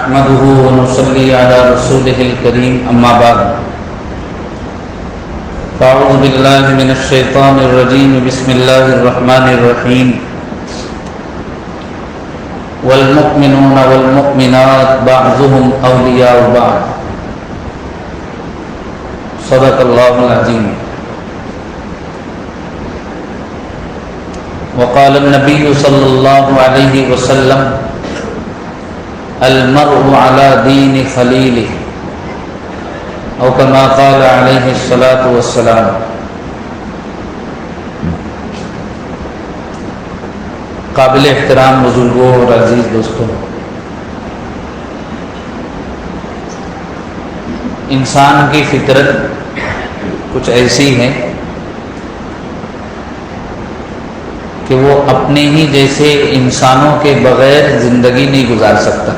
نحمده ونصلي على رسوله الكريم أما بعد فأعوذ بالله من الشيطان الرجيم بسم الله الرحمن الرحيم والمؤمنون والمؤمنات بعضهم أولياء بعض صدق الله العظيم وقال النبي صلى الله عليه وسلم المرء على دين خليله او كما قال عليه الصلاة والسلام۔ قابل احترام بزرگوں اور عزیز دوستوں، انسان کی فطرت کچھ ایسی ہے کہ وہ اپنے ہی جیسے انسانوں کے بغیر زندگی نہیں گزار سکتا۔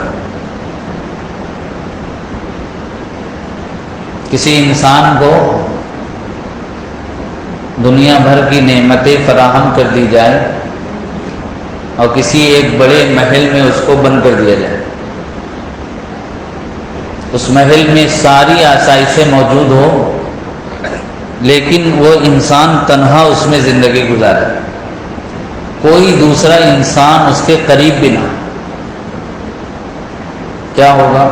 کسی انسان کو دنیا بھر کی نعمتیں فراہم کر دی جائے اور کسی ایک بڑے محل میں اس کو بند کر دیا جائے، اس محل میں ساری آسائشیں موجود ہو لیکن وہ انسان تنہا اس میں زندگی گزارے، کوئی دوسرا انسان اس کے قریب بھی نہ، کیا ہوگا؟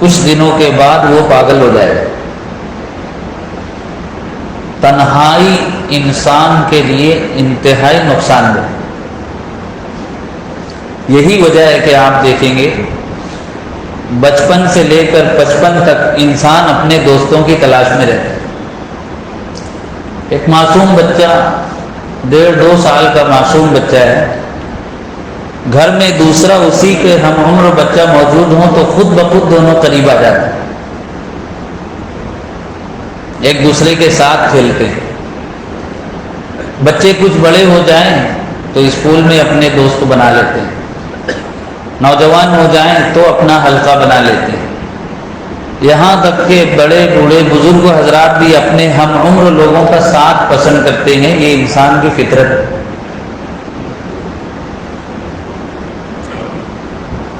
کچھ دنوں کے بعد وہ پاگل ہو جائے گا۔ تنہائی انسان کے لیے انتہائی نقصان دہ۔ یہی وجہ ہے کہ آپ دیکھیں گے بچپن سے لے کر 55 تک انسان اپنے دوستوں کی تلاش میں رہتا ہے۔ ایک معصوم بچہ 1.5-2 سال کا معصوم بچہ ہے، گھر میں دوسرا اسی کے ہم عمر بچہ موجود ہوں تو خود بخود دونوں قریب آ جاتے ہیں، ایک دوسرے کے ساتھ کھیلتے ہیں۔ بچے کچھ بڑے ہو جائیں تو اسکول میں اپنے دوست بنا لیتے ہیں، نوجوان ہو جائیں تو اپنا حلقہ بنا لیتے ہیں، یہاں تک کہ بڑے بوڑھے بزرگ حضرات بھی اپنے ہم عمر لوگوں کا ساتھ پسند کرتے ہیں۔ یہ انسان کی فطرت ہے۔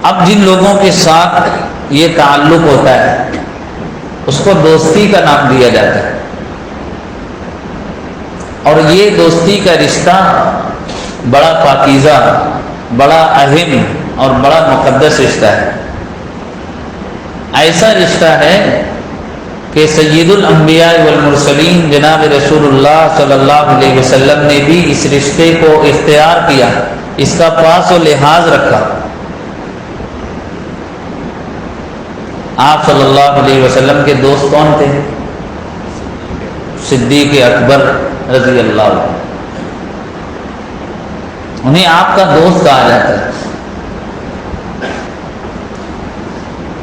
اب جن لوگوں کے ساتھ یہ تعلق ہوتا ہے اس کو دوستی کا نام دیا جاتا ہے، اور یہ دوستی کا رشتہ بڑا پاکیزہ، بڑا اہم اور بڑا مقدس رشتہ ہے۔ ایسا رشتہ ہے کہ سید الانبیاء والمرسلین جناب رسول اللہ صلی اللہ علیہ وسلم نے بھی اس رشتے کو اختیار کیا، اس کا پاس و لحاظ رکھا۔ آپ صلی اللہ علیہ وسلم کے دوست کون تھے؟ صدیق اکبر رضی اللہ عنہ، انہیں آپ کا دوست کہا جاتا ہے۔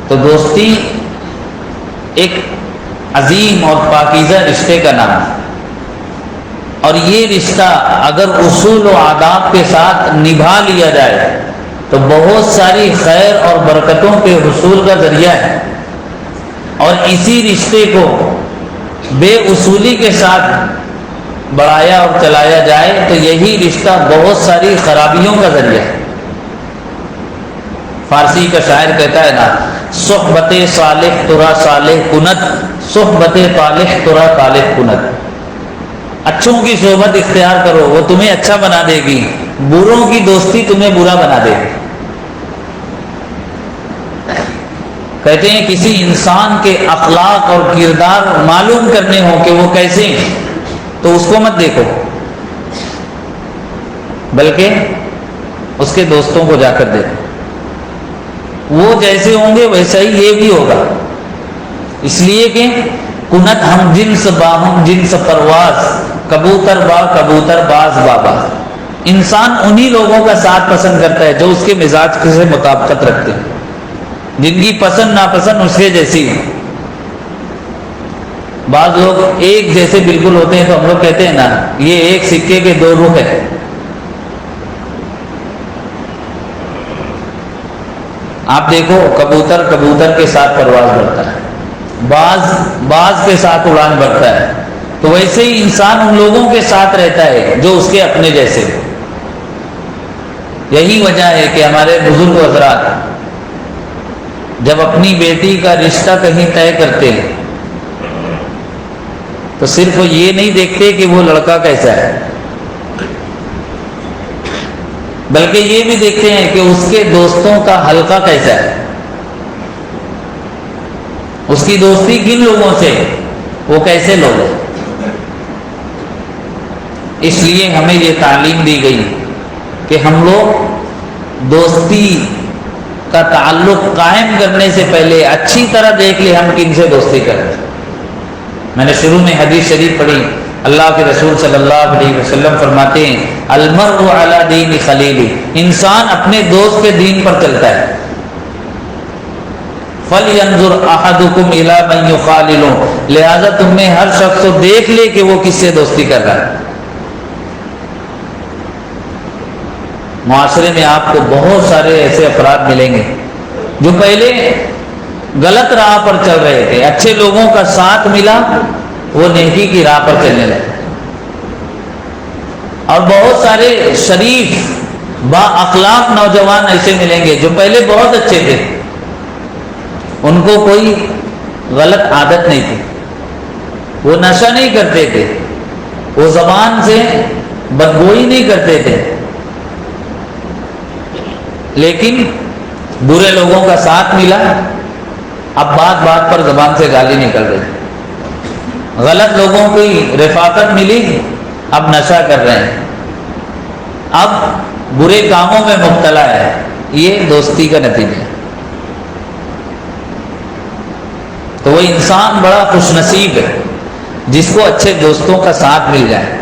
تو دوستی ایک عظیم اور پاکیزہ رشتے کا نام ہے، اور یہ رشتہ اگر اصول و آداب کے ساتھ نبھا لیا جائے تو بہت ساری خیر اور برکتوں کے حصول کا ذریعہ ہے، اور اسی رشتے کو بے اصولی کے ساتھ بڑھایا اور چلایا جائے تو یہی رشتہ بہت ساری خرابیوں کا ذریعہ ہے۔ فارسی کا شاعر کہتا ہے نا، صحبت صالح ترا صالح کند، صحبت طالح ترا طالح کند۔ اچھوں کی صحبت اختیار کرو، وہ تمہیں اچھا بنا دے گی، بروں کی دوستی تمہیں برا بنا دے گی۔ کہتے ہیں کسی انسان کے اخلاق اور کردار معلوم کرنے ہوں کہ وہ کیسے ہیں تو اس کو مت دیکھو، بلکہ اس کے دوستوں کو جا کر دیکھو، وہ جیسے ہوں گے ویسا ہی یہ بھی ہوگا۔ اس لیے کہ کنت ہم جنس باہم جنس پرواز، کبوتر با کبوتر باز بابا۔ انسان انہی لوگوں کا ساتھ پسند کرتا ہے جو اس کے مزاج سے مطابقت رکھتے ہیں، جن کی پسند ناپسند اس کے جیسی ہے۔ بعض لوگ ایک جیسے بالکل ہوتے ہیں تو ہم لوگ کہتے ہیں نا یہ ایک سکے کے 2 رخ ہے۔ آپ دیکھو کبوتر کبوتر کے ساتھ پرواز کرتا ہے، باز کے ساتھ اڑان بھرتا ہے، تو ویسے ہی انسان ان لوگوں کے ساتھ رہتا ہے جو اس کے اپنے جیسے۔ یہی وجہ ہے کہ ہمارے بزرگ حضرات جب اپنی بیٹی کا رشتہ کہیں طے کرتے ہیں تو صرف وہ یہ نہیں دیکھتے کہ وہ لڑکا کیسا ہے، بلکہ یہ بھی دیکھتے ہیں کہ اس کے دوستوں کا حلقہ کیسا ہے، اس کی دوستی کن لوگوں سے، وہ کیسے لوگ ہیں۔ اس لیے ہمیں یہ تعلیم دی گئی کہ ہم لوگ دوستی کا تعلق قائم کرنے سے پہلے اچھی طرح دیکھ لیں ہم کن سے دوستی کریں۔ میں نے شروع میں حدیث شریف پڑھی، اللہ کے رسول صلی اللہ علیہ وسلم فرماتے ہیں المرء علی دین خلیلہ، انسان اپنے دوست کے دین پر چلتا ہے۔ فَلْيَنْظُرْ أَحَدُكُمْ إِلَىٰ مَنْ يُخَالِلُ، لہذا تم میں ہر شخص کو دیکھ لے کہ وہ کس سے دوستی کر رہا ہے۔ معاشرے میں آپ کو بہت سارے ایسے افراد ملیں گے جو پہلے غلط راہ پر چل رہے تھے، اچھے لوگوں کا ساتھ ملا وہ نیکی کی راہ پر چلنے لگے، اور بہت سارے شریف با اخلاق نوجوان ایسے ملیں گے جو پہلے بہت اچھے تھے، ان کو کوئی غلط عادت نہیں تھی، وہ نشہ نہیں کرتے تھے، وہ زبان سے بدگوئی نہیں کرتے تھے، لیکن برے لوگوں کا ساتھ ملا، اب بات بات پر زبان سے گالی نکل رہی، غلط لوگوں کی رفاقت ملی، اب نشہ کر رہے ہیں، اب برے کاموں میں مبتلا ہے۔ یہ دوستی کا نتیجہ ہے۔ تو وہ انسان بڑا خوش نصیب ہے جس کو اچھے دوستوں کا ساتھ مل جائے،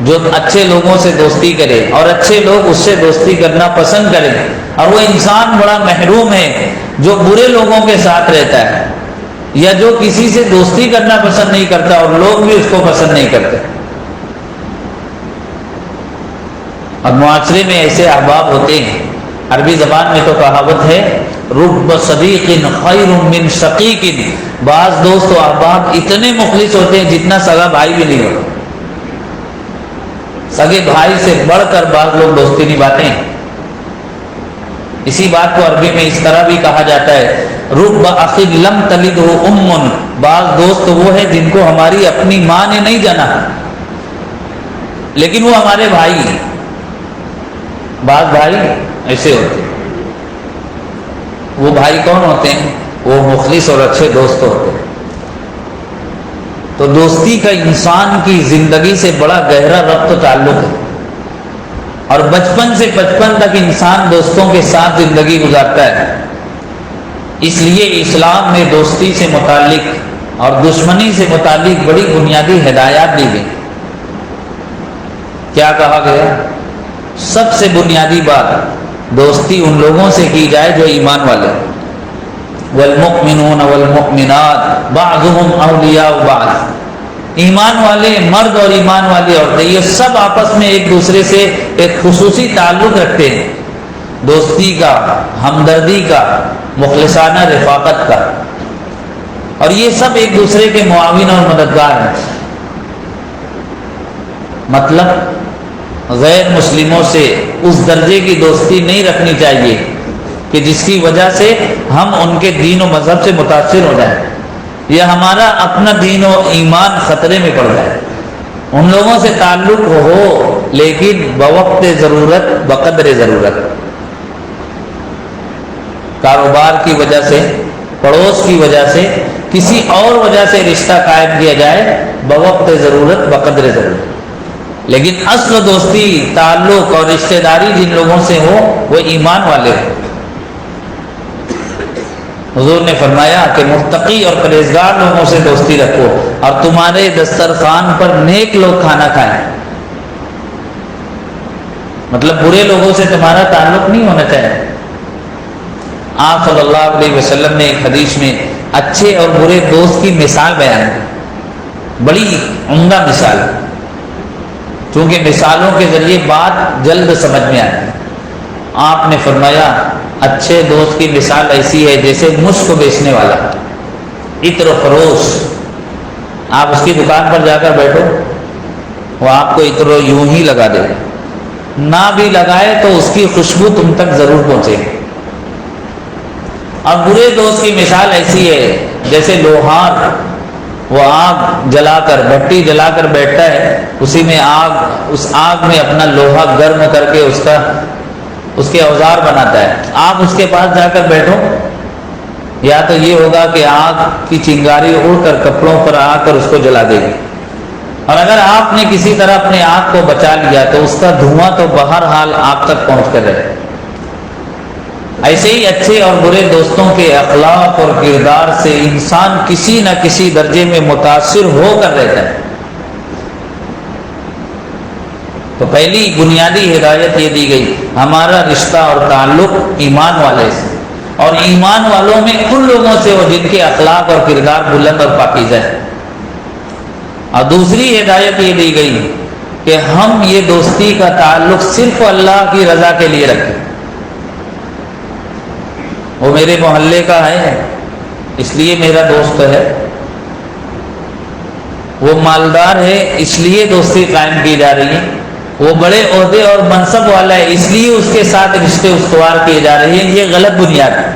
جو اچھے لوگوں سے دوستی کرے اور اچھے لوگ اس سے دوستی کرنا پسند کریں، اور وہ انسان بڑا محروم ہے جو برے لوگوں کے ساتھ رہتا ہے یا جو کسی سے دوستی کرنا پسند نہیں کرتا اور لوگ بھی اس کو پسند نہیں کرتے۔ اور معاشرے میں ایسے احباب ہوتے ہیں، عربی زبان میں تو کہاوت ہے رب صدیق خیر من شقیق، بعض دوست و احباب اتنے مخلص ہوتے ہیں جتنا سگا بھائی بھی نہیں ہوتا، سگے بھائی سے بڑھ کر بعض لوگ دوستی نبھاتے ہیں۔ اسی بات کو عربی میں اس طرح بھی کہا جاتا ہے رب اخ لم تلدہ ام، بعض دوست وہ ہے جن کو ہماری اپنی ماں نے نہیں جانا لیکن وہ ہمارے بھائی ہیں۔ بعض بھائی ایسے ہوتے ہیں، وہ بھائی کون ہوتے ہیں؟ وہ مخلص اور اچھے دوست ہوتے ہیں۔ تو دوستی کا انسان کی زندگی سے بڑا گہرا ربط و تعلق ہے، اور بچپن سے بچپن تک انسان دوستوں کے ساتھ زندگی گزارتا ہے۔ اس لیے اسلام میں دوستی سے متعلق اور دشمنی سے متعلق بڑی بنیادی ہدایات دی گئی۔ کیا کہا گیا؟ سب سے بنیادی بات دوستی ان لوگوں سے کی جائے جو ایمان والے، والمؤمنون والمؤمنات بعضهم اولیاء بعض، ایمان والے مرد اور ایمان والی عورتیں یہ سب آپس میں ایک دوسرے سے ایک خصوصی تعلق رکھتے ہیں، دوستی کا، ہمدردی کا، مخلصانہ رفاقت کا، اور یہ سب ایک دوسرے کے معاون اور مددگار ہیں۔ مطلب غیر مسلموں سے اس درجے کی دوستی نہیں رکھنی چاہیے کہ جس کی وجہ سے ہم ان کے دین و مذہب سے متاثر ہو جائیں یا ہمارا اپنا دین و ایمان خطرے میں پڑ جائے۔ ان لوگوں سے تعلق ہو لیکن بوقت ضرورت، بقدر ضرورت۔ کاروبار کی وجہ سے، پڑوس کی وجہ سے، کسی اور وجہ سے رشتہ قائم کیا جائے بوقت ضرورت، بقدر ضرورت، لیکن اصل دوستی، تعلق اور رشتہ داری جن لوگوں سے ہو وہ ایمان والے ہیں۔ حضور نے فرمایا کہ متقی اور پرہیزگار لوگوں سے دوستی رکھو اور تمہارے دسترخوان پر نیک لوگ کھانا کھائیں۔ مطلب برے لوگوں سے تمہارا تعلق نہیں ہونا چاہیے۔ آپ صلی اللہ علیہ وسلم نے ایک حدیث میں اچھے اور برے دوست کی مثال بیان کی، بڑی عمدہ مثال، چونکہ مثالوں کے ذریعے بات جلد سمجھ میں آتی ہے۔ آپ نے فرمایا اچھے دوست کی مثال ایسی ہے جیسے مشک بیچنے والا، عطر و فروش، آپ اس کی دکان پر جا کر بیٹھو، وہ آپ کو عطر یوں ہی لگا دے، نہ بھی لگائے تو اس کی خوشبو تم تک ضرور پہنچے گی۔ اور برے دوست کی مثال ایسی ہے جیسے لوہار، وہ آگ جلا کر، بھٹی جلا کر بیٹھتا ہے، اسی میں اس آگ میں اپنا لوہا گرم کر کے اس کے اوزار بناتا ہے۔ آپ اس کے پاس جا کر بیٹھو، یا تو یہ ہوگا کہ آگ کی چنگاری اڑ کر کپڑوں پر آ کر اس کو جلا دے گی، اور اگر آپ نے کسی طرح اپنے آگ کو بچا لیا تو اس کا دھواں تو بہرحال آپ تک پہنچ کر رہے۔ ایسے ہی اچھے اور برے دوستوں کے اخلاق اور کردار سے انسان کسی نہ کسی درجے میں متاثر ہو کر رہتا ہے۔ تو پہلی بنیادی ہدایت یہ دی گئی، ہمارا رشتہ اور تعلق ایمان والے سے، اور ایمان والوں میں ان لوگوں سے ہو جن کے اخلاق اور کردار بلند اور پاکیزہ ہے۔ اور دوسری ہدایت یہ دی گئی کہ ہم یہ دوستی کا تعلق صرف اللہ کی رضا کے لیے رکھیں۔ وہ میرے محلے کا ہے اس لیے میرا دوست ہے، وہ مالدار ہے اس لیے دوستی قائم کی جا رہی ہے، وہ بڑے عہدے اور منصب والا ہے اس لیے اس کے ساتھ رشتے استوار کیے جا رہے ہیں، یہ غلط بنیاد ہے۔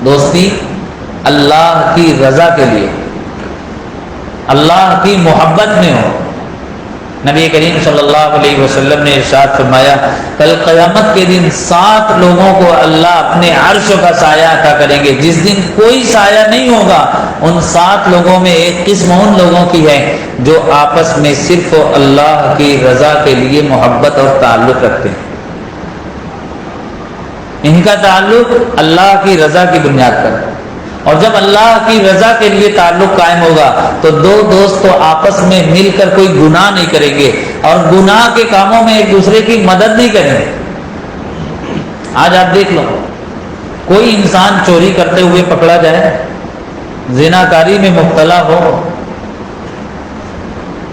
دوستی اللہ کی رضا کے لیے، اللہ کی محبت میں ہو۔ نبی کریم صلی اللہ علیہ وسلم نے ارشاد فرمایا، کل قیامت کے دن 7 لوگوں کو اللہ اپنے عرش کا سایہ عطا کریں گے، جس دن کوئی سایہ نہیں ہوگا۔ ان 7 لوگوں میں ایک قسم ان لوگوں کی ہے جو آپس میں صرف اللہ کی رضا کے لیے محبت اور تعلق رکھتے ہیں۔ ان کا تعلق اللہ کی رضا کی بنیاد پر، اور جب اللہ کی رضا کے لیے تعلق قائم ہوگا تو 2 دوست تو آپس میں مل کر کوئی گناہ نہیں کریں گے، اور گناہ کے کاموں میں ایک دوسرے کی مدد نہیں کریں گے۔ آج آپ دیکھ لو، کوئی انسان چوری کرتے ہوئے پکڑا جائے، زناکاری میں مبتلا ہو،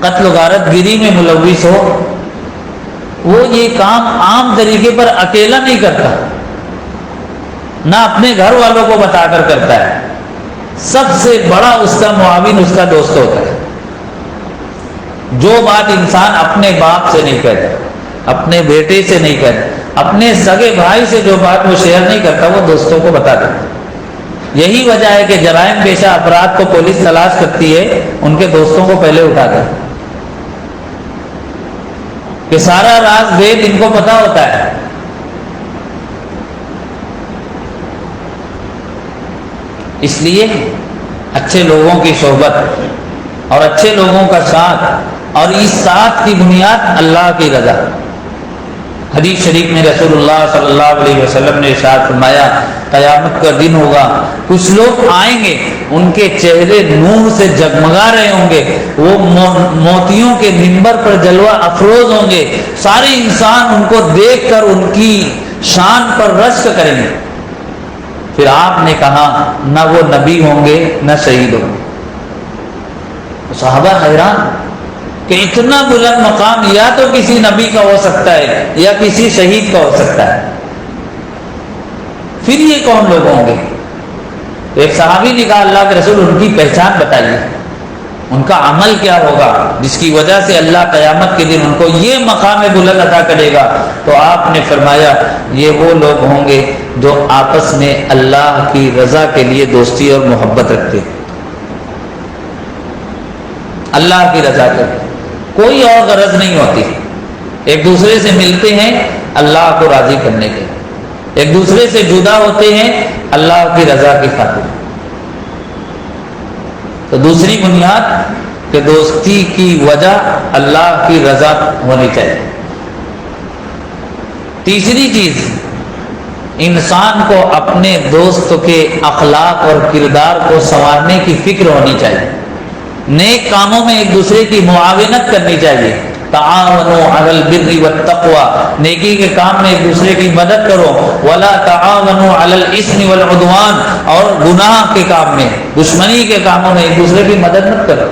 قتل و غارت گیری میں ملوث ہو، وہ یہ کام عام طریقے پر اکیلا نہیں کرتا، نہ اپنے گھر والوں کو بتا کر کرتا ہے، سب سے بڑا اس کا معاون اس کا دوست ہوتا ہے۔ جو بات انسان اپنے باپ سے نہیں کہتا، اپنے بیٹے سے نہیں کہتا، اپنے سگے بھائی سے جو بات وہ شیئر نہیں کرتا، وہ دوستوں کو بتا دیتا۔ یہی وجہ ہے کہ جرائم پیشہ افراد کو پولیس تلاش کرتی ہے، ان کے دوستوں کو پہلے اٹھاتا ہے، کہ سارا راز وید ان کو پتا ہوتا ہے۔ اس لیے اچھے لوگوں کی صحبت اور اچھے لوگوں کا ساتھ، اور اس ساتھ کی بنیاد اللہ کی رضا۔ حدیث شریف میں رسول اللہ صلی اللہ علیہ وسلم نے ارشاد فرمایا، قیامت کا دن ہوگا، کچھ لوگ آئیں گے، ان کے چہرے نور سے جگمگا رہے ہوں گے، وہ موتیوں کے منبر پر جلوہ افروز ہوں گے، سارے انسان ان کو دیکھ کر ان کی شان پر رشک کریں گے۔ پھر آپ نے کہا، نہ وہ نبی ہوں گے نہ شہید ہوں گے۔ صحابہ حیران کہ اتنا بلند مقام یا تو کسی نبی کا ہو سکتا ہے یا کسی شہید کا ہو سکتا ہے، پھر یہ کون لوگ ہوں گے؟ تو ایک صحابی نے کہا، اللہ کے رسول ان کی پہچان بتائیے، ان کا عمل کیا ہوگا جس کی وجہ سے اللہ قیامت کے دن ان کو یہ مقام بلند عطا کرے گا؟ تو آپ نے فرمایا، یہ وہ لوگ ہوں گے جو آپس میں اللہ کی رضا کے لیے دوستی اور محبت رکھتے ہیں، اللہ کی رضا کے، کوئی اور غرض نہیں ہوتی، ایک دوسرے سے ملتے ہیں اللہ کو راضی کرنے کے، ایک دوسرے سے جدا ہوتے ہیں اللہ کی رضا کی خاطر۔ تو دوسری بنیاد کہ دوستی کی وجہ اللہ کی رضا ہونی چاہیے۔ تیسری چیز، انسان کو اپنے دوست کے اخلاق اور کردار کو سنوارنے کی فکر ہونی چاہیے، نیک کاموں میں ایک دوسرے کی معاونت کرنی چاہیے۔ تعاونوا علی البر والتقوی، نیکی کے کام میں ایک دوسرے کی مدد کرو، ولا تعاونوا علی الاثم والعدوان، اور گناہ کے کام میں، دشمنی کے کاموں میں ایک دوسرے کی مدد مت کرو۔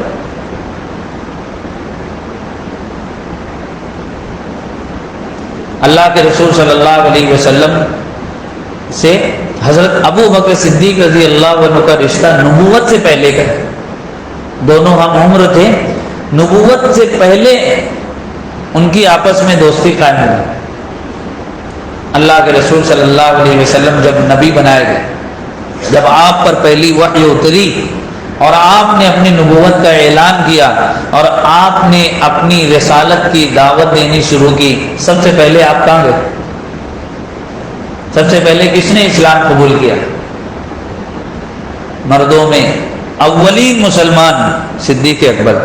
اللہ کے رسول صلی اللہ علیہ وسلم سے حضرت ابو بکر صدیق رضی اللہ عنہ کا رشتہ نبوت سے پہلے کا ہے، دونوں ہم عمر تھے، نبوت سے پہلے ان کی آپس میں دوستی قائم ہوئی۔ اللہ کے رسول صلی اللہ علیہ وسلم جب نبی بنائے گئے، جب آپ پر پہلی وحی اتری اور آپ نے اپنی نبوت کا اعلان کیا اور آپ نے اپنی رسالت کی دعوت دینی شروع کی، سب سے پہلے آپ کہاں گئے؟ سب سے پہلے کس نے اسلام قبول کیا؟ مردوں میں اولین مسلمان صدیق اکبر۔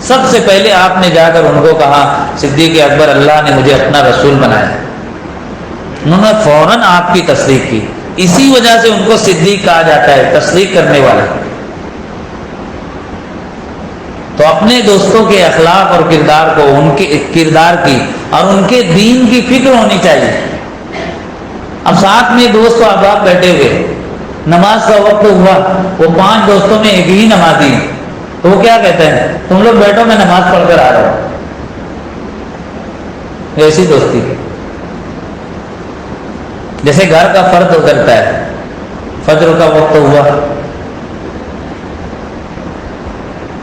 سب سے پہلے آپ نے جا کر ان کو کہا صدیق اکبر اللہ نے مجھے اپنا رسول بنایا۔ انہوں نے فوراً آپ کی تصدیق کی، اسی وجہ سے ان کو صدیق کہا جاتا ہے، تصدیق کرنے والا۔ تو اپنے دوستوں کے اخلاق اور کردار کو، ان کے کردار کی اور ان کے دین کی فکر ہونی چاہیے۔ اب ساتھ میں دوست و احباب بیٹھے ہوئے، نماز کا وقت ہوا، وہ 5 دوستوں میں ایک ہی نمازی ہے، تو وہ کیا کہتے ہیں؟ تم لوگ بیٹھو میں نماز پڑھ کر آ رہا ہوں۔ ایسی دوستی جیسے گھر کا فرد کرتا ہے، فجر کا وقت ہوا،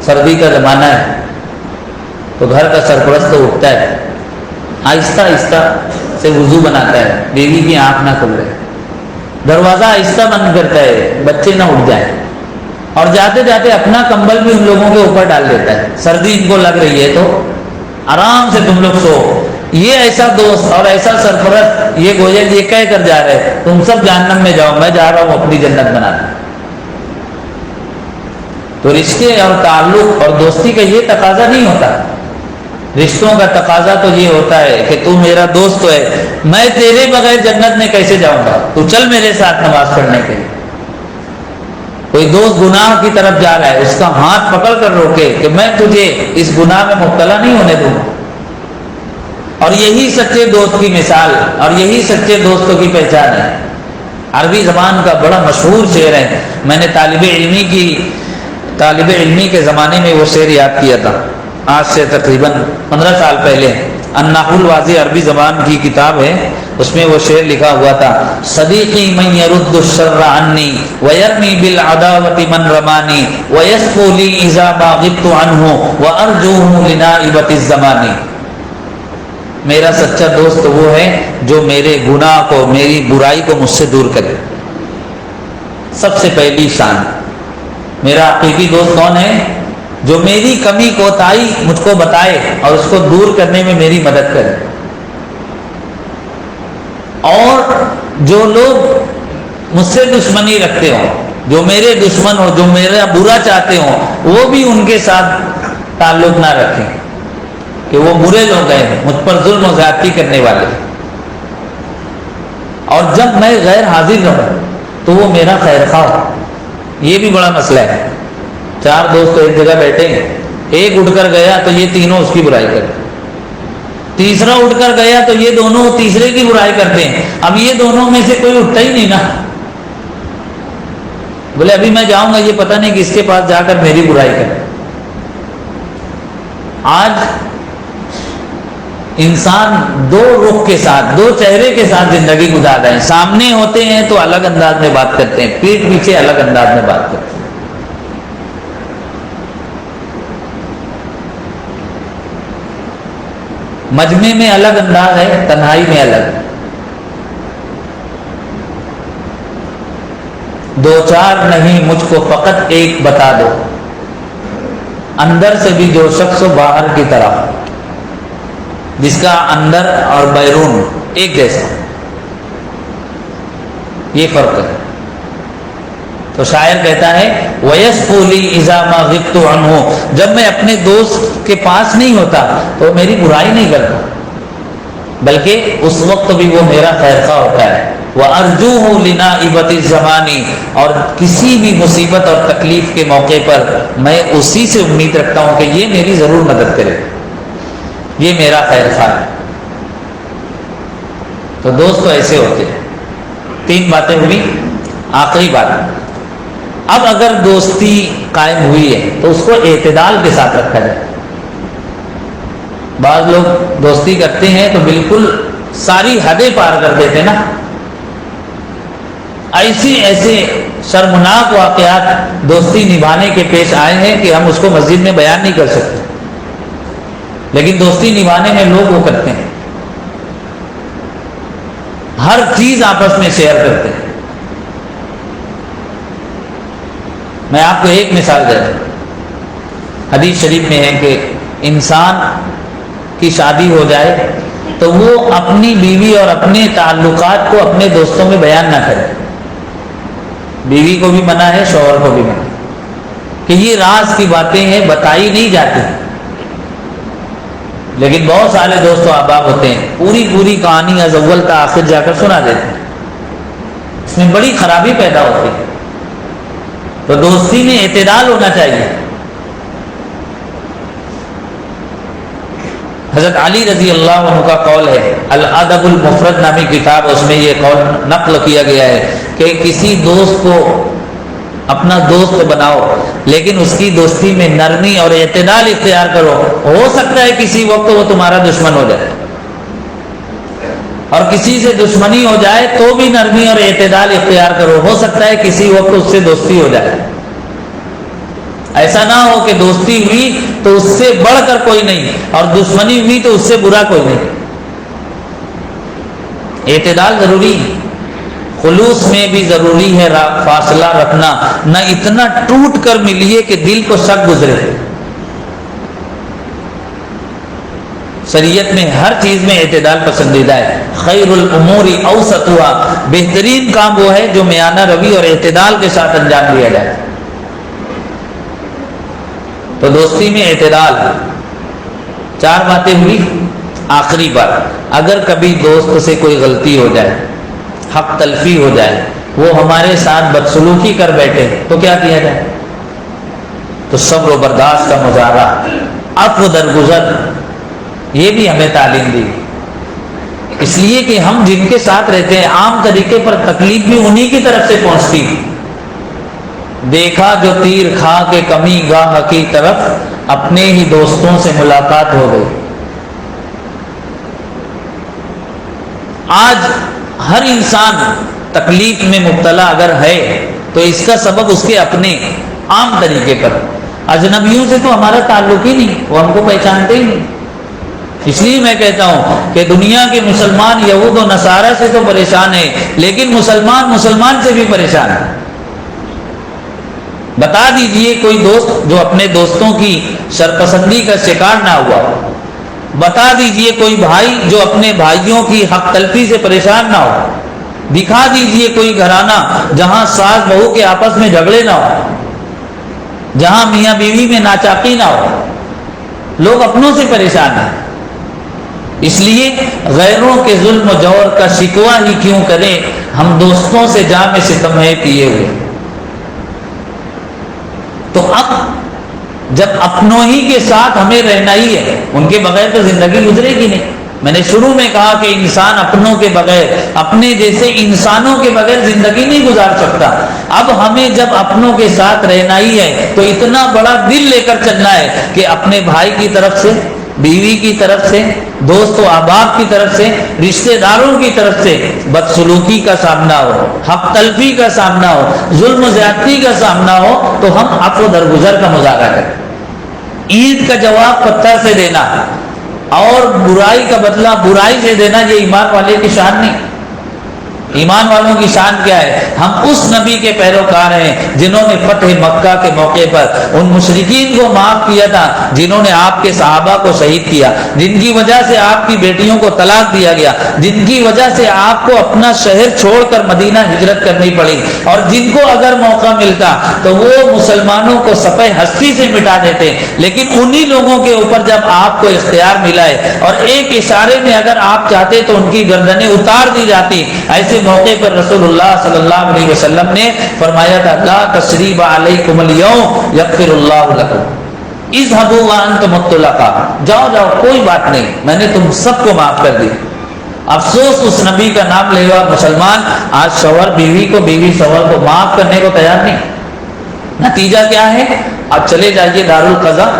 سردی کا زمانہ ہے، تو گھر کا سرپرست اٹھتا ہے، آہستہ آہستہ سے وضو بناتا ہے، بیوی کی آنکھ نہ کھل رہے، دروازہ آہستہ بند کرتا ہے بچے نہ اٹھ جائیں، اور جاتے جاتے اپنا کمبل بھی ان لوگوں کے اوپر ڈال دیتا ہے، سردی ان کو لگ رہی ہے تو آرام سے تم لوگ سو۔ یہ ایسا دوست اور ایسا سرپرست یہ گویا یہ کہہ کر جا رہے تم سب جہنم میں جاؤ، میں جا رہا ہوں اپنی جنت بنانے۔ تو رشتے اور تعلق اور دوستی کا یہ تقاضا نہیں ہوتا، رشتوں کا تقاضا تو یہ ہوتا ہے کہ تو میرا دوست ہے، میں تیرے بغیر جنت میں کیسے جاؤں گا، تو چل میرے ساتھ نماز پڑھنے کے لیے۔ کوئی دوست گناہ کی طرف جا رہا ہے، اس کا ہاتھ پکڑ کر روکے کہ میں تجھے اس گناہ میں مبتلا نہیں ہونے دوں۔ اور یہی سچے دوست کی مثال اور یہی سچے دوستوں کی پہچان ہے۔ عربی زبان کا بڑا مشہور شعر ہے، میں نے طالب علمی کے زمانے میں وہ شعر یاد کیا تھا، آج سے تقریباً 15 سال پہلے۔ النحو الواضح عربی زبان کی کتاب ہے، اس میں وہ شعر لکھا ہوا تھا، صدیقی من یرد الشر عنی ویرمی بالعداوۃ من رمانی ویسکو لی اذا ما غبت عنہ وارجوہ لنائبۃ الزمان۔ میرا سچا دوست وہ ہے جو میرے گناہ کو، میری برائی کو مجھ سے دور کرے۔ سب سے پہلی شان میرا حقیقی دوست کون ہے؟ جو میری کمی کوتاہی مجھ کو بتائے اور اس کو دور کرنے میں میری مدد کرے۔ اور جو لوگ مجھ سے دشمنی رکھتے ہوں، جو میرے دشمن ہو، جو میرا برا چاہتے ہوں، وہ بھی ان کے ساتھ تعلق نہ رکھیں کہ وہ برے لوگ ہیں، مجھ پر ظلم و زیادتی کرنے والے۔ اور جب میں غیر حاضر رہوں تو وہ میرا خیر خواہ ہو۔ یہ بھی بڑا مسئلہ ہے، 4 دوست ایک جگہ بیٹھے ہیں، ایک اٹھ کر گیا تو یہ تینوں اس کی برائی کرتے، تیسرا اٹھ کر گیا تو یہ دونوں تیسرے کی برائی کرتے ہیں۔ اب یہ دونوں میں سے کوئی اٹھتا ہی نہیں نا، بولے ابھی میں جاؤں گا، یہ پتہ نہیں کس کے پاس جا کر میری برائی کرے۔ آج انسان 2 رخ کے ساتھ، 2 چہرے کے ساتھ زندگی گزار رہے ہیں، سامنے ہوتے ہیں تو الگ انداز میں بات کرتے ہیں، پیٹھ پیچھے الگ انداز میں بات کرتے ہیں۔ مجمع میں الگ انداز ہے، تنہائی میں الگ۔ 2 4 نہیں مجھ کو فقط ایک بتا دو، اندر سے بھی جو شخص باہر کی طرح، جس کا اندر اور بیرون ایک جیسا، یہ فرق ہے۔ تو شاعر کہتا ہے وَيَسْفُو لِي إِذَا مَا غِبْتُ عَنْهُ، جب میں اپنے دوست کے پاس نہیں ہوتا تو میری برائی نہیں کرتا، بلکہ اس وقت بھی وہ میرا خیر خواہ ہوتا ہے۔ وَأَرْجُوهُ لِنَائِبَةِ الزَّمَانِ، اور کسی بھی مصیبت اور تکلیف کے موقع پر میں اسی سے امید رکھتا ہوں کہ یہ میری ضرور مدد کرے، یہ میرا خیر خواہ ہے۔ تو دوست تو ایسے ہوتے ہیں۔ 3 باتیں ہوئی، آخری بات، اب اگر دوستی قائم ہوئی ہے تو اس کو اعتدال کے ساتھ رکھا جائے۔ بعض لوگ دوستی کرتے ہیں تو بالکل ساری حدیں پار کر دیتے نا، ایسے شرمناک واقعات دوستی نبھانے کے پیش آئے ہیں کہ ہم اس کو مسجد میں بیان نہیں کر سکتے، لیکن دوستی نبھانے میں لوگ وہ کرتے ہیں۔ ہر چیز آپس میں شیئر کرتے ہیں. میں آپ کو ایک مثال دے رہا ہوں. حدیث شریف میں ہے کہ انسان کی شادی ہو جائے تو وہ اپنی بیوی اور اپنے تعلقات کو اپنے دوستوں میں بیان نہ کرے. بیوی کو بھی منع ہے، شوہر کو بھی منع ہے کہ یہ راز کی باتیں ہیں، بتائی نہیں جاتی. لیکن بہت سارے دوست و احباب ہوتے ہیں پوری کہانی از اول تا آخر جا کر سنا دیتے ہیں، اس میں بڑی خرابی پیدا ہوتی ہے. تو دوستی میں اعتدال ہونا چاہیے. حضرت علی رضی اللہ عنہ کا قول ہے، الادب المفرد نامی کتاب، اس میں یہ قول نقل کیا گیا ہے کہ کسی دوست کو اپنا دوست بناؤ لیکن اس کی دوستی میں نرمی اور اعتدال اختیار کرو. ہو سکتا ہے کسی وقت وہ تمہارا دشمن ہو جائے، اور کسی سے دشمنی ہو جائے تو بھی نرمی اور اعتدال اختیار کرو. ہو سکتا ہے کسی وقت اس سے دوستی ہو جائے. ایسا نہ ہو کہ دوستی ہوئی تو اس سے بڑھ کر کوئی نہیں اور دشمنی ہوئی تو اس سے برا کوئی نہیں. اعتدال ضروری ہے. خلوص میں بھی ضروری ہے فاصلہ رکھنا، نہ اتنا ٹوٹ کر ملیے کہ دل کو شک گزرے. شریعت میں ہر چیز میں اعتدال پسندیدہ ہے. خیر الامور اوسطها، بہترین کام وہ ہے جو میانہ روی اور اعتدال کے ساتھ انجام دیا جائے. تو دوستی میں اعتدال. 4 باتیں ہوئی. آخری بات، اگر کبھی دوست سے کوئی غلطی ہو جائے، حق تلفی ہو جائے، وہ ہمارے ساتھ بدسلوکی کر بیٹھے تو کیا کیا جائے؟ تو صبر و برداشت کا مظاہرہ، عفو درگزر، یہ بھی ہمیں تعلیم دی. اس لیے کہ ہم جن کے ساتھ رہتے ہیں عام طریقے پر تکلیف بھی انہی کی طرف سے پہنچتی. دیکھا جو تیر کھا کے کمی گاہ کی طرف، اپنے ہی دوستوں سے ملاقات ہو گئی. آج ہر انسان تکلیف میں مبتلا اگر ہے تو اس کا سبب اس کے اپنے عام طریقے پر. اجنبیوں سے تو ہمارا تعلق ہی نہیں، وہ ہم کو پہچانتے ہی نہیں. اس لیے میں کہتا ہوں کہ دنیا کے مسلمان یہود و نصارہ سے تو پریشان ہیں، لیکن مسلمان سے بھی پریشان ہے. بتا دیجئے کوئی دوست جو اپنے دوستوں کی شرپسندی کا شکار نہ ہوا. بتا دیجئے کوئی بھائی جو اپنے بھائیوں کی حق تلفی سے پریشان نہ ہو. دکھا دیجئے کوئی گھرانہ جہاں ساس بہو کے آپس میں جھگڑے نہ ہو، جہاں میاں بیوی میں ناچاقی نہ ہو. لوگ اپنوں سے پریشان ہیں. اس لیے غیروں کے ظلم و جور کا شکوہ ہی کیوں کریں، ہم دوستوں سے جام ستم ہے پیے ہوئے. تو اب جب اپنوں ہی کے ساتھ ہمیں رہنا ہی ہے، ان کے بغیر تو زندگی گزرے گی نہیں. میں نے شروع میں کہا کہ انسان اپنوں کے بغیر، اپنے جیسے انسانوں کے بغیر زندگی نہیں گزار سکتا. اب ہمیں جب اپنوں کے ساتھ رہنا ہی ہے تو اتنا بڑا دل لے کر چلنا ہے کہ اپنے بھائی کی طرف سے، بیوی کی طرف سے، دوست و احباب کی طرف سے، رشتہ داروں کی طرف سے بدسلوکی کا سامنا ہو، حق تلفی کا سامنا ہو، ظلم و زیادتی کا سامنا ہو تو ہم عفو درگزر کا مظاہرہ کریں. عید کا جواب پتھر سے دینا اور برائی کا بدلہ برائی سے دینا، یہ ایمان والے کی شان نہیں. ایمان والوں کی شان کیا ہے؟ ہم اس نبی کے پیروکار ہیں جنہوں نے فتح مکہ کے موقع پر ان مشرکین کو معاف کیا تھا جنہوں نے آپ کے صحابہ کو شہید کیا، جن کی وجہ سے آپ کی بیٹیوں کو طلاق دیا گیا، جن کی وجہ سے آپ کو اپنا شہر چھوڑ کر مدینہ ہجرت کرنی پڑی، اور جن کو اگر موقع ملتا تو وہ مسلمانوں کو صفحہ ہستی سے مٹا دیتے. لیکن انہی لوگوں کے اوپر جب آپ کو اختیار ملا ہے اور ایک اشارے میں اگر آپ چاہتے تو ان کی گردنیں اتار دی جاتی. ایسے موقع پر رسول اللہ صلی اللہ علیہ وسلم نے فرمایا تھا، لا تثریب علیکم اليوم یغفر اللہ لکم اذهبوا وانتم الطلقاء، جاؤ جاؤ کوئی بات نہیں، میں نے تم سب کو معاف کر دی. افسوس اس نبی کا نام لے ہوا مسلمان آج شوہر بیوی کو، بیوی شوہر کو معاف کرنے کو تیار نہیں. نتیجہ کیا ہے؟ اب چلے جائیے دارالقضاء،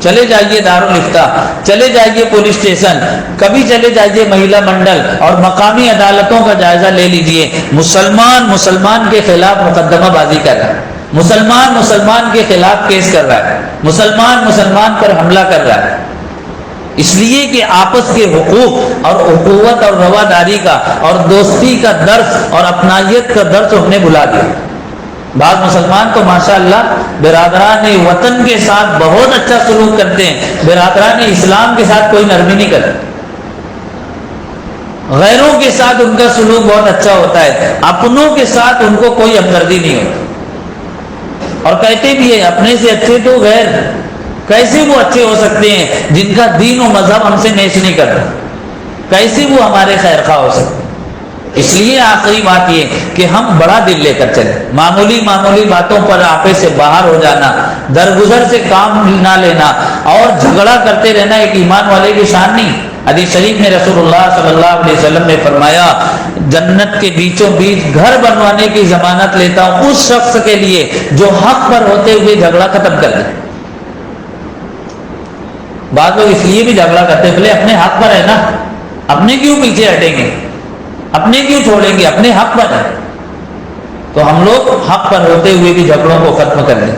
چلے جائیے دارالفتاء، چلے جائیے پولیس اسٹیشن، کبھی چلے جائیے مہیلا منڈل اور مقامی عدالتوں کا جائزہ لے لیجئے. مسلمان کے خلاف مقدمہ بازی کر رہا ہے، مسلمان کے خلاف کیس کر رہا ہے، مسلمان پر حملہ کر رہا ہے. اس لیے کہ آپس کے حقوق اور اخوت اور رواداری کا اور دوستی کا درس اور اپنائیت کا درس ہم نے بھلا دیا۔ بعض مسلمان تو ماشاءاللہ برادران وطن کے ساتھ بہت اچھا سلوک کرتے ہیں، برادران اسلام کے ساتھ کوئی نرمی نہیں کرتے، غیروں کے ساتھ ان کا سلوک بہت اچھا ہوتا ہے، اپنوں کے ساتھ ان کو کوئی ہمدردی نہیں ہوتی، اور کہتے بھی ہیں اپنے سے اچھے تو غیر، کیسے وہ اچھے ہو سکتے ہیں جن کا دین و مذہب ہم سے میچ نہیں کرتا، کیسے وہ ہمارے خیر خواہ ہو سکتے؟ اس لیے آخری بات یہ کہ ہم بڑا دل لے کر چلیں، معمولی باتوں پر آپے سے باہر ہو جانا، درگزر سے کام نہ لینا اور جھگڑا کرتے رہنا ایک ایمان والے کی شان نہیں۔ حدیث شریف میں رسول اللہ صلی اللہ علیہ وسلم نے فرمایا جنت کے بیچوں بیچ گھر بنوانے کی ضمانت لیتا ہوں اس شخص کے لیے جو حق پر ہوتے ہوئے جھگڑا ختم کر دے۔ بعض لوگ اس لیے بھی جھگڑا کرتے ہیں، بولے اپنے حق پر ہے نا، اپنے کیوں پیچھے ہٹیں گے، اپنے کیوں چھوڑیں گے، اپنے حق پر ہے۔ تو ہم لوگ حق پر ہوتے ہوئے بھی جھگڑوں کو ختم کر دیں۔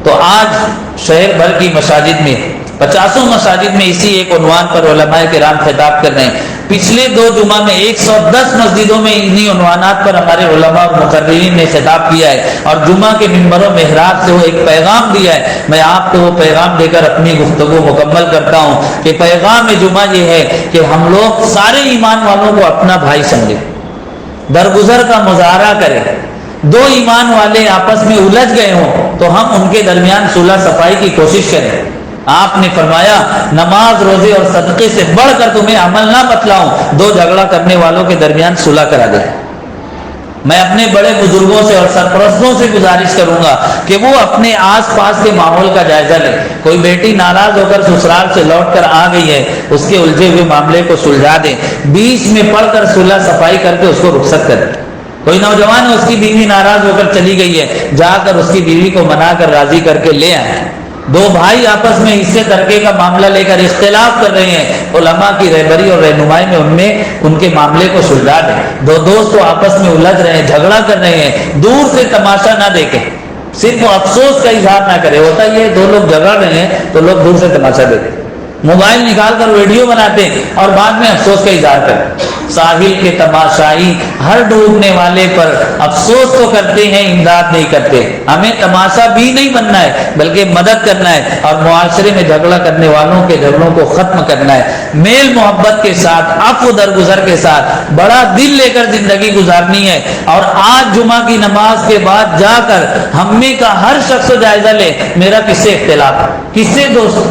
تو آج شہر بھر کی مساجد میں 50 مساجد میں اسی ایک عنوان پر علماء کرام خطاب کر رہے ہیں۔ پچھلے 2 جمعہ میں 110 مسجدوں میں انہی عنوانات پر ہمارے علماء اور مقررین نے خطاب کیا ہے، اور جمعہ کے منبر و محراب سے وہ ایک پیغام دیا ہے۔ میں آپ کو وہ پیغام دے کر اپنی گفتگو مکمل کرتا ہوں کہ پیغام جمعہ یہ ہے کہ ہم لوگ سارے ایمان والوں کو اپنا بھائی سمجھیں، درگزر کا مظاہرہ کریں۔ 2 ایمان والے آپس میں الجھ گئے ہوں تو ہم ان کے درمیان صلح صفائی کی کوشش کریں۔ آپ نے فرمایا نماز روزے اور صدقے سے بڑھ کر تمہیں عمل نہ بتلاؤں، 2 جھگڑا کرنے والوں کے درمیان صلح کرا دے۔ میں اپنے بڑے بزرگوں سے اور سرپرستوں سے گزارش کروں گا کہ وہ اپنے آس پاس کے ماحول کا جائزہ لیں۔ کوئی بیٹی ناراض ہو کر سسرال سے لوٹ کر آ گئی ہے، اس کے الجھے ہوئے معاملے کو سلجھا دیں، بیچ میں پڑھ کر صلح صفائی کر کے اس کو رخصت کریں۔ کوئی نوجوان ہے، اس کی بیوی ناراض ہو کر چلی گئی ہے، جا کر اس کی بیوی کو منا کر راضی کر کے لے آئیں۔ 2 بھائی آپس میں حصے ترکے کا معاملہ لے کر اختلاف کر رہے ہیں، علماء کی رہبری اور رہنمائی میں ان کے معاملے کو سلجھا دیں۔ 2 دوست تو آپس میں الجھ رہے ہیں، جھگڑا کر رہے ہیں، دور سے تماشا نہ دیکھیں، صرف افسوس کا اظہار نہ کرے۔ ہوتا یہ 2 لوگ جھگڑ رہے ہیں تو لوگ دور سے تماشا دیکھیں، موبائل نکال کر ویڈیو بناتے ہیں اور بعد میں افسوس کا اظہار کریں۔ ساحل کے تماشائی ہر ڈوبنے والے پر افسوس تو کرتے ہیں، امداد نہیں کرتے۔ ہمیں تماشا بھی نہیں بننا ہے بلکہ مدد کرنا ہے، اور معاشرے میں جھگڑا کرنے والوں کے جھگڑوں کو ختم کرنا ہے۔ میل محبت کے ساتھ، عفو درگزر کے ساتھ بڑا دل لے کر زندگی گزارنی ہے۔ اور آج جمعہ کی نماز کے بعد جا کر ہم میں کا ہر شخص جائزہ لے، میرا کس سے اختلاف ہے، کس سے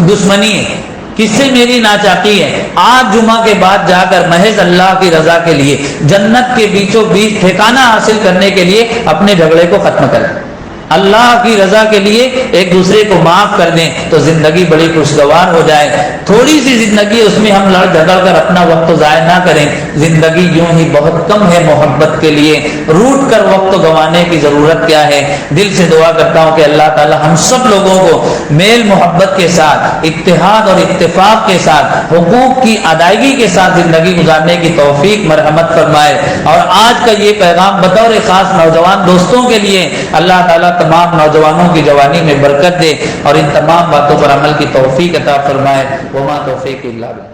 دشمنی ہے، کس سے میری ناچاکی ہے۔ آج جمعہ کے بعد جا کر محض اللہ کی رضا کے لیے، جنت کے بیچوں بیچ ٹھکانہ حاصل کرنے کے لیے اپنے جھگڑے کو ختم کریں، اللہ کی رضا کے لیے ایک دوسرے کو معاف کر دیں تو زندگی بڑی خوشگوار ہو جائے۔ تھوڑی سی زندگی، اس میں ہم لڑ جھگڑ کر اپنا وقت ضائع نہ کریں۔ زندگی یوں ہی بہت کم ہے محبت کے لیے، روٹ کر وقت گنوانے کی ضرورت کیا ہے۔ دل سے دعا کرتا ہوں کہ اللہ تعالی ہم سب لوگوں کو میل محبت کے ساتھ، اتحاد اور اتفاق کے ساتھ، حقوق کی ادائیگی کے ساتھ زندگی گزارنے کی توفیق مرحمت فرمائے۔ اور آج کا یہ پیغام بطور خاص نوجوان دوستوں کے لیے، اللہ تعالیٰ تمام نوجوانوں کی جوانی میں برکت دے اور ان تمام باتوں پر عمل کی توفیق عطا فرمائے۔ وما توفیق الا باللہ۔